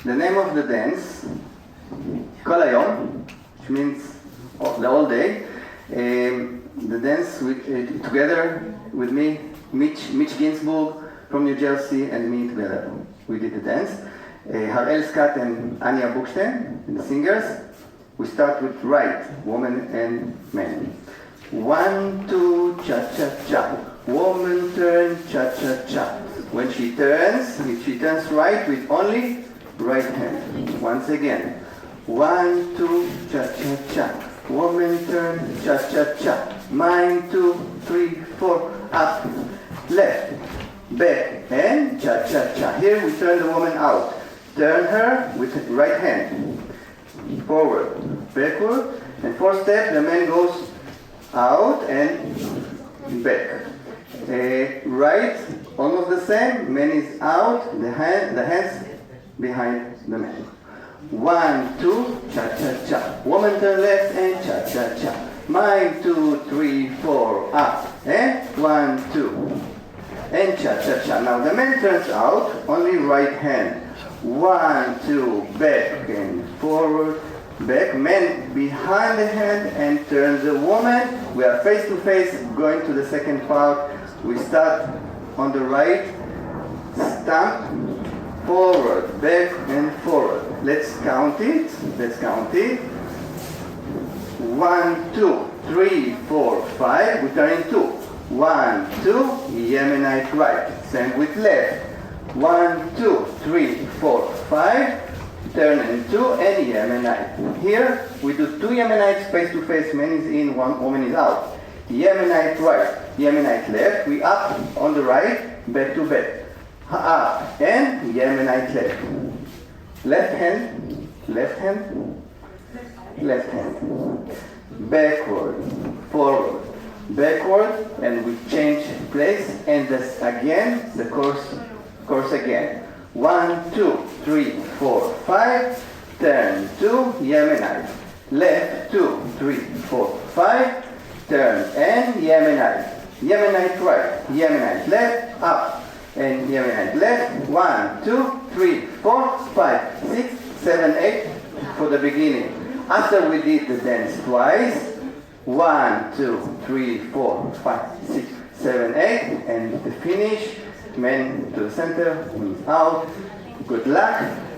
The name of the dance, Kol Hayom, which means the whole day. The dance together with me, Mitch Ginsburg from New Jersey, and me together. We did the dance. Harel, Skaat, and Ania Bukstein, the singers. We start with right, woman and man. 1, 2, cha-cha-cha. Woman turn, cha-cha-cha. When she turns right with only right hand. Once again. 1, 2, cha-cha-cha. Woman turn, cha-cha-cha. Mine, 2, 3, 4, up. Left, back, and cha-cha-cha. Here we turn the woman out. Turn her with right hand. Forward, backward, and 4 steps, the man goes out and back. Right, almost the same, man is out, the hands behind the man. 1, 2, cha-cha-cha. Woman turn left and cha-cha-cha. Mine, 2, 3, 4, up, and 1, 2, and cha-cha-cha. Now the man turns out, only right hand. 1, 2, back and forward, back, man behind the hand and turn the woman. We are face to face, going to the second part. We start on the right, stamp, forward, back and forward. Let's count it. 1, 2, 3, 4, 5. We turn in 2. 1, 2, Yemenite right. Same with left. 1, 2, 3, 4, 5. Turn in 2 and Yemenite. Here we do 2 Yemenites face to face. Man is in, one woman is out. Yemenite right, Yemenite left. We up on the right, back to back. Up and Yemenite left. Left hand, left hand, left hand. Backward, forward, backward, and we change place. And this again, the course again. 1, 2, 3, 4, 5. Turn 2, Yemenite. Left 2, 3, 4, 5. Turn and Yemenite. Yemenite right, Yemenite left, up. and here we hand. Left, 1, 2, 3, 4, 5, 6, 7, 8 for the beginning. After we did the dance twice, 1, 2, 3, 4, 5, 6, 7, 8, and the finish, men to the center, women out. Good luck.